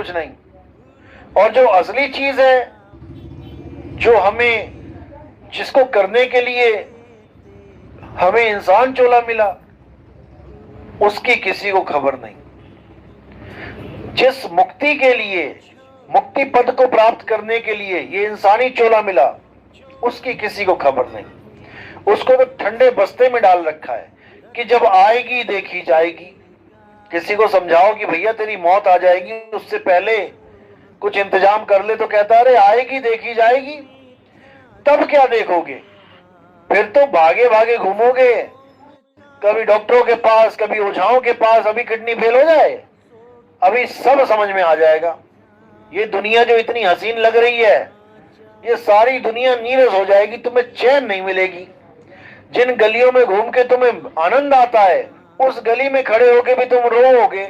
कुछ नहीं। और जो असली चीज है, जो हमें, जिसको करने के लिए हमें इंसान चोला मिला, उसकी किसी को खबर नहीं। जिस मुक्ति के लिए, मुक्ति पद को प्राप्त करने के लिए ये इंसानी चोला मिला, उसकी किसी को खबर नहीं। उसको तो ठंडे बस्ते में डाल रखा है कि जब आएगी देखी जाएगी। किसी को समझाओ कि भैया तेरी मौत आ जाएगी, उससे पहले कुछ इंतजाम कर ले, तो कहता अरे आएगी देखी जाएगी। तब क्या देखोगे? फिर तो भागे भागे घूमोगे, कभी डॉक्टरों के पास, कभी ओझाओं के पास। अभी किडनी फेल हो जाए, अभी सब समझ में आ जाएगा। ये दुनिया जो इतनी हसीन लग रही है, ये सारी दुनिया नीरस हो जाएगी, तुम्हें चैन नहीं मिलेगी। जिन गलियों में घूम के तुम्हें आनंद आता है, उस गली में खड़े होके भी तुम रोओगे,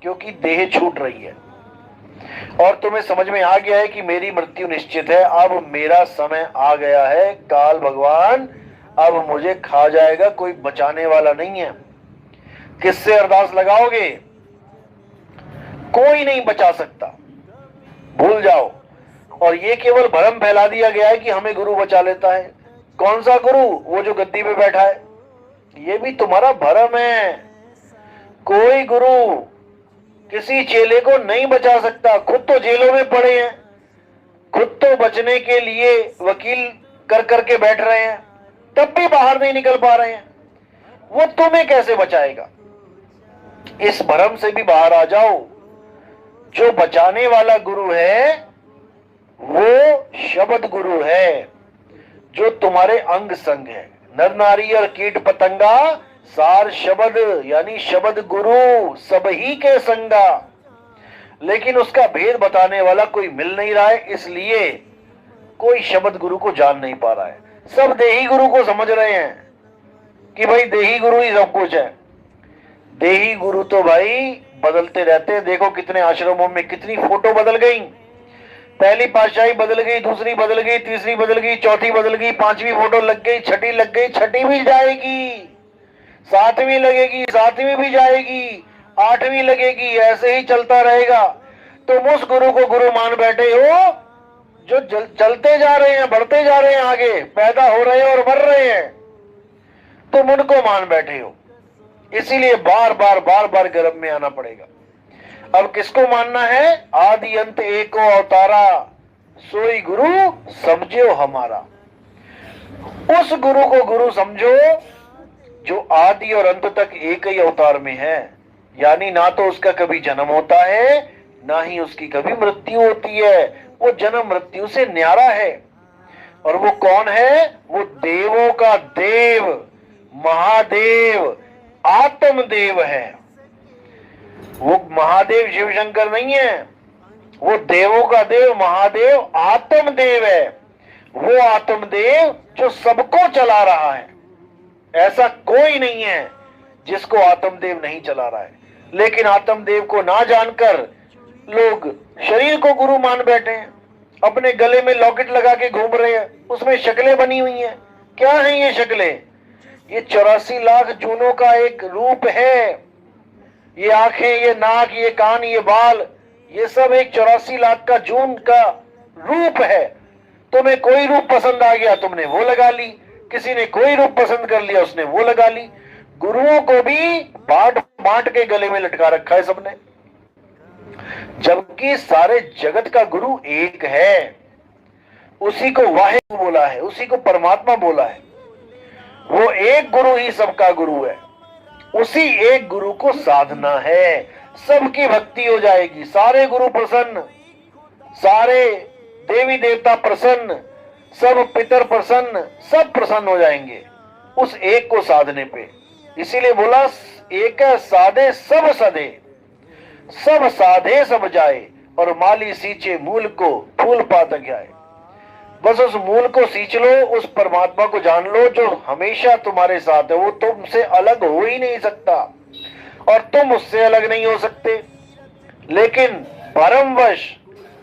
क्योंकि देह छूट रही है। और तुम्हें समझ में आ गया है कि मेरी मृत्यु निश्चित है, अब मेरा समय आ गया है, काल भगवान अब मुझे खा जाएगा, कोई बचाने वाला नहीं है। किससे अरदास लगाओगे? कोई नहीं बचा सकता, भूल जाओ। और ये केवल भ्रम फैला दिया गया है कि हमें गुरु बचा लेता है। कौन सा गुरु? वो जो गद्दी पे बैठा है। ये भी तुम्हारा भ्रम है। कोई गुरु किसी चेले को नहीं बचा सकता। खुद तो जेलों में पड़े हैं, खुद तो बचने के लिए वकील कर करके बैठ रहे हैं, तब भी बाहर नहीं निकल पा रहे हैं। वो तुम्हें कैसे बचाएगा? इस भ्रम से भी बाहर आ जाओ। जो बचाने वाला गुरु है वो शब्द गुरु है, जो तुम्हारे अंग संग है। नर नारी और कीट पतंगा सार शब्द, यानी शब्द गुरु सब ही के संगा। लेकिन उसका भेद बताने वाला कोई मिल नहीं रहा है, इसलिए कोई शब्द गुरु को जान नहीं पा रहा है। सब देही गुरु को समझ रहे हैं कि भाई देही गुरु ही सब कुछ है। देही गुरु तो भाई बदलते रहते हैं। देखो कितने आश्रमों में कितनी फोटो बदल गई। पहली पातशाही बदल गई, दूसरी बदल गई, तीसरी बदल गई, चौथी बदल गई, पांचवी फोटो लग गई, छठी लग गई, छठी भी जाएगी, सातवीं लगेगी, सातवीं भी जाएगी, आठवीं लगेगी, ऐसे ही चलता रहेगा। तुम उस गुरु को गुरु मान बैठे हो जो चलते जा रहे हैं, बढ़ते जा रहे हैं, आगे पैदा हो रहे हैं और मर रहे हैं। तुम उनको मान बैठे हो, इसीलिए बार बार बार बार गर्भ में आना पड़ेगा। अब किसको मानना है? आदि अंत एको अवतारा, सोई गुरु समझो हमारा। उस गुरु को गुरु समझो जो आदि और अंत तक एक ही अवतार में है। यानी ना तो उसका कभी जन्म होता है, ना ही उसकी कभी मृत्यु होती है। वो जन्म मृत्यु से न्यारा है। और वो कौन है? वो देवों का देव, महादेव, आत्मदेव है। वो महादेव शिव शंकर नहीं है, वो देवों का देव, महादेव, आत्मदेव है। वो आत्मदेव जो सबको चला रहा है। ऐसा कोई नहीं है जिसको आत्मदेव नहीं चला रहा है। लेकिन आत्मदेव को ना जानकर लोग शरीर को गुरु मान बैठे हैं। अपने गले में लॉकेट लगा के घूम रहे हैं, उसमें शक्लें बनी हुई हैं। क्या है ये शक्लें? ये 84 लाख जूनों का एक रूप है। ये आंखें, ये नाक, ये कान, ये बाल, ये सब एक 84 लाख का जून का रूप है। तुम्हें कोई रूप पसंद आ गया, तुमने वो लगा ली। किसी ने कोई रूप पसंद कर लिया, उसने वो लगा ली। गुरुओं को भी बांट बांट के गले में लटका रखा है सबने, जबकि सारे जगत का गुरु एक है। उसी को वाहिगुरु बोला है, उसी को परमात्मा बोला है। वो एक गुरु ही सबका गुरु है। उसी एक गुरु को साधना है, सबकी भक्ति हो जाएगी। सारे गुरु प्रसन्न, सारे देवी देवता प्रसन्न, सब पितर प्रसन्न, सब प्रसन्न हो जाएंगे उस एक को साधने पे। इसीलिए बोला एक साधे सब सधे, सब साधे सब जाए, और माली सींचे मूल को फूल पात जाए। बस उस मूल को सींच लो, उस परमात्मा को जान लो जो हमेशा तुम्हारे साथ है। वो तुमसे अलग हो ही नहीं सकता और तुम उससे अलग नहीं हो सकते। लेकिन भ्रमवश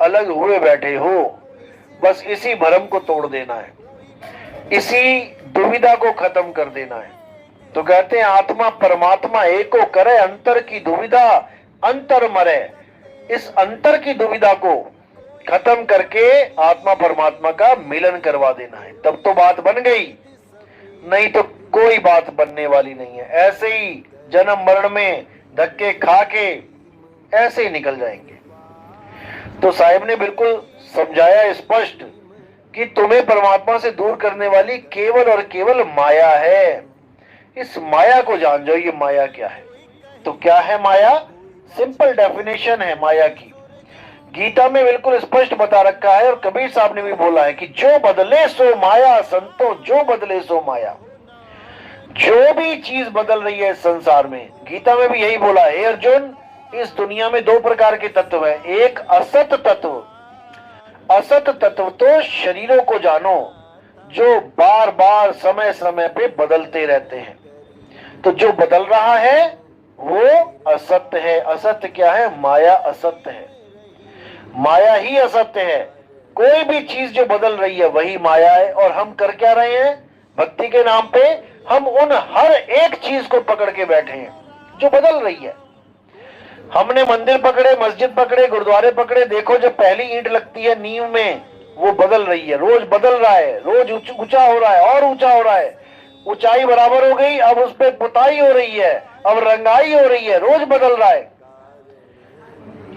अलग हुए बैठे हो। बस इसी भ्रम को तोड़ देना है, इसी दुविधा को खत्म कर देना है। तो कहते हैं आत्मा परमात्मा एको करे, अंतर की दुविधा अंतर मरे। इस अंतर की दुविधा को खत्म करके आत्मा परमात्मा का मिलन करवा देना है, तब तो बात बन गई, नहीं तो कोई बात बनने वाली नहीं है। ऐसे ही जन्म मरण में धक्के खा के ऐसे ही निकल जाएंगे। तो साहिब ने बिल्कुल समझाया स्पष्ट कि तुम्हें परमात्मा से दूर करने वाली केवल और केवल माया है। इस माया को जान जाओ, ये माया क्या है। तो क्या है माया? सिंपल डेफिनेशन है माया की, गीता में बिल्कुल स्पष्ट बता रखा है, और कबीर साहब ने भी बोला है कि जो बदले सो माया, संतो जो बदले सो माया। जो भी चीज बदल रही है संसार में, गीता में भी यही बोला है, अर्जुन इस दुनिया में दो प्रकार के तत्व है, एक असत तत्व। असत तत्व तो शरीरों को जानो, जो बार बार समय समय पे बदलते रहते हैं। तो जो बदल रहा है वो असत्य है। असत्य क्या है? माया असत्य है, माया ही असत्य है। कोई भी चीज जो बदल रही है वही माया है। और हम कर क्या रहे हैं? भक्ति के नाम पे हम उन हर एक चीज को पकड़ के बैठे हैं जो बदल रही है। हमने मंदिर पकड़े, मस्जिद पकड़े, गुरुद्वारे पकड़े, देखो जब पहली ईंट लगती है नींव में, वो बदल रही है, रोज बदल रहा है, रोज ऊंचा हो रहा है और ऊंचा हो रहा है। ऊंचाई बराबर हो गई, अब उस पर पुताई हो रही है, अब रंगाई हो रही है, रोज बदल रहा है,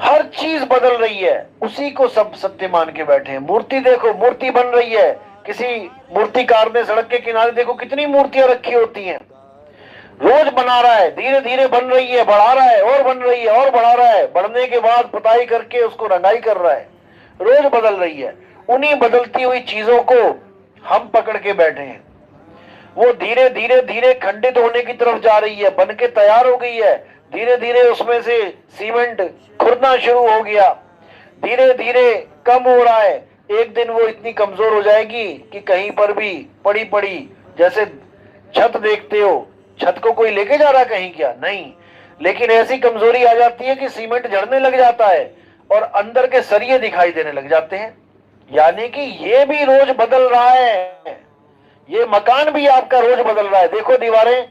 हर चीज बदल रही है। उसी को सब सत्य मान के बैठे हैं। मूर्ति देखो, मूर्ति बन रही है, किसी मूर्तिकार ने सड़क के किनारे देखो कितनी मूर्तियां रखी होती हैं, रोज बना रहा है, धीरे धीरे बन रही है, बढ़ा रहा है और बन रही है और बढ़ा रहा है, बढ़ने के बाद पुताई करके उसको रंगाई कर रहा है, रोज बदल रही है। उन्हीं बदलती हुई चीजों को हम पकड़ के बैठे हैं। वो धीरे धीरे धीरे खंडित होने की तरफ जा रही है, बन के तैयार हो गई है, धीरे धीरे उसमें से सीमेंट खुरना शुरू हो गया, धीरे धीरे कम हो रहा है। एक दिन वो इतनी कमजोर हो जाएगी कि कहीं पर भी पड़ी पड़ी, जैसे छत देखते हो, छत को कोई लेके जा रहा कहीं क्या? नहीं, लेकिन ऐसी कमजोरी आ जाती है कि सीमेंट झड़ने लग जाता है और अंदर के सरिये दिखाई देने लग जाते हैं। यानी कि ये भी रोज बदल रहा है, ये मकान भी आपका रोज बदल रहा है। देखो दीवारें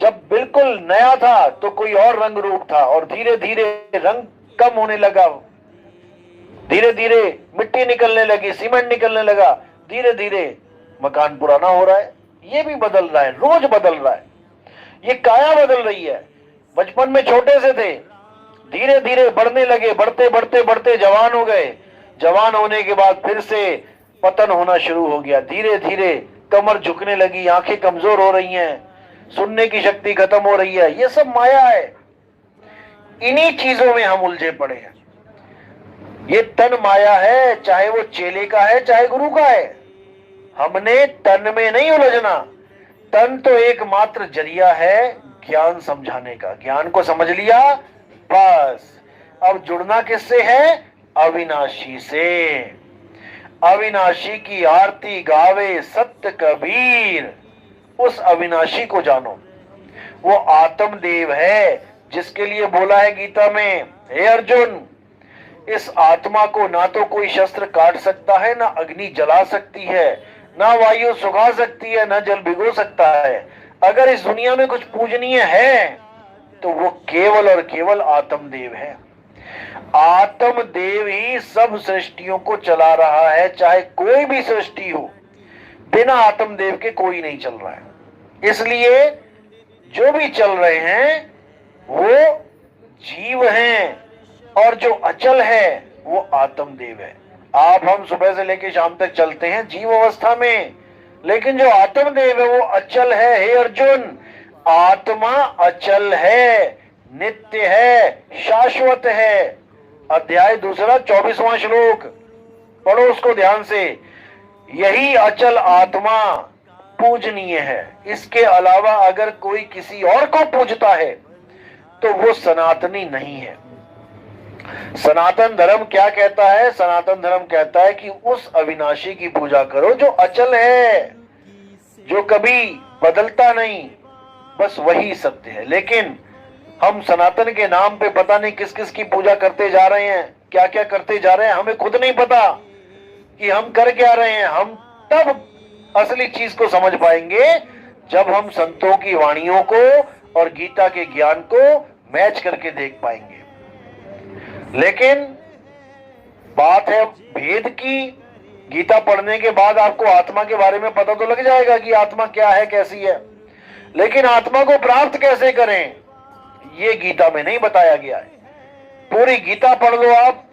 जब बिल्कुल नया था तो कोई और रंग रूप था, और धीरे धीरे रंग कम होने लगा, धीरे धीरे मिट्टी निकलने लगी, सीमेंट निकलने लगा, धीरे धीरे मकान पुराना हो रहा है। ये भी बदल रहा है, रोज बदल रहा है। ये काया बदल रही है। बचपन में छोटे से थे, धीरे धीरे बढ़ने लगे, बढ़ते बढ़ते बढ़ते जवान हो गए, जवान होने के बाद फिर से पतन होना शुरू हो गया, धीरे धीरे कमर झुकने लगी, आंखें कमजोर हो रही हैं, सुनने की शक्ति खत्म हो रही है। ये सब माया है। इन्हीं चीजों में हम उलझे पड़े हैं। ये तन माया है, चाहे वो चेले का है चाहे गुरु का है। हमने तन में नहीं उलझना। तन तो एकमात्र जरिया है ज्ञान समझाने का। ज्ञान को समझ लिया बस, अब जुड़ना किससे है? अविनाशी से। अविनाशी की आरती गावे सत्य कबीर। उस अविनाशी को जानो, वो आत्मदेव है जिसके लिए बोला है गीता में, हे अर्जुन इस आत्मा को ना तो कोई शस्त्र काट सकता है, ना अग्नि जला सकती है, ना वायु सुखा सकती है, ना जल भिगो सकता है। अगर इस दुनिया में कुछ पूजनीय है तो वो केवल और केवल आत्मदेव है। आत्मदेव ही सब सृष्टियों को चला रहा है, चाहे कोई भी सृष्टि हो, बिना आत्मदेव के कोई नहीं चल रहा है। इसलिए जो भी चल रहे हैं वो जीव हैं, और जो अचल है वो आत्मदेव है। आप हम सुबह से लेकर शाम तक चलते हैं जीव अवस्था में, लेकिन जो आत्मदेव है वो अचल है। हे अर्जुन, आत्मा अचल है, नित्य है, शाश्वत है। अध्याय 2 24वां श्लोक पढ़ो उसको ध्यान से। यही अचल आत्मा पूजनीय है। इसके अलावा अगर कोई किसी और को पूजता है तो वो सनातनी नहीं है। सनातन धर्म क्या कहता है? सनातन धर्म कहता है कि उस अविनाशी की पूजा करो जो अचल है, जो कभी बदलता नहीं, बस वही सत्य है। लेकिन हम सनातन के नाम पे पता नहीं किस किस की पूजा करते जा रहे हैं, क्या क्या करते जा रहे हैं, हमें खुद नहीं पता कि हम कर क्या रहे हैं। हम तब असली चीज को समझ पाएंगे जब हम संतों की वाणियों को और गीता के ज्ञान को मैच करके देख पाएंगे। लेकिन बात है भेद की। गीता पढ़ने के बाद आपको आत्मा के बारे में पता तो लग जाएगा कि आत्मा क्या है, कैसी है, लेकिन आत्मा को प्राप्त कैसे करें ये गीता में नहीं बताया गया है। पूरी गीता पढ़ लो आप,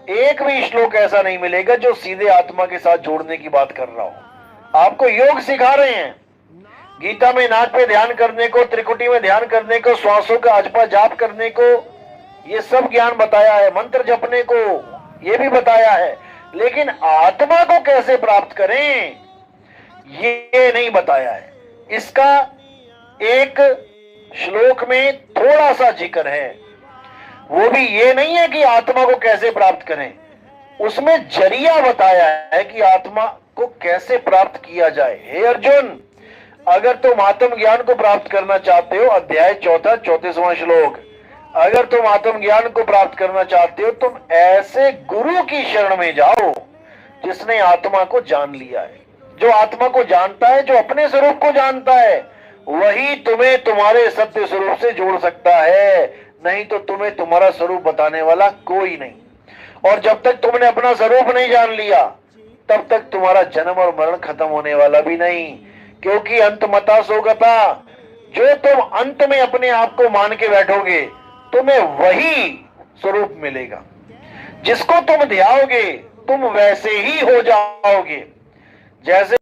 एक भी श्लोक ऐसा नहीं मिलेगा जो सीधे आत्मा के साथ जोड़ने की बात कर रहा हो। आपको योग सिखा रहे हैं। गीता में नाक पे ध्यान करने को, त्रिकुटी में ध्यान करने को, श्वासों का अजपा जाप करने को, ये सब ज्ञान बताया है। मंत्र जपने को ये भी बताया है, लेकिन आत्मा को कैसे प्राप्त करें ये नहीं बताया है। इसका एक श्लोक में थोड़ा सा जिक्र है, वो भी ये नहीं है कि आत्मा को कैसे प्राप्त करें, उसमें जरिया बताया है कि आत्मा को कैसे प्राप्त किया जाए। हे अर्जुन, अगर तुम आत्म ज्ञान को प्राप्त करना चाहते हो, अध्याय 4 34वां श्लोक, अगर तुम आत्म ज्ञान को प्राप्त करना चाहते हो, तुम ऐसे गुरु की शरण में जाओ जिसने आत्मा को जान लिया है। जो आत्मा को जानता है, जो अपने स्वरूप को जानता है, वही तुम्हें तुम्हारे सत्य स्वरूप से जोड़ सकता है, नहीं तो तुम्हें तुम्हारा स्वरूप बताने वाला कोई नहीं। और जब तक तुमने अपना स्वरूप नहीं जान लिया, तब तक तुम्हारा जन्म और मरण खत्म होने वाला भी नहीं, क्योंकि अंतमता सोगता, जो तुम अंत में अपने आप को मान के बैठोगे, तुम्हें वही स्वरूप मिलेगा। जिसको तुम ध्याओगे तुम वैसे ही हो जाओगे। जैसे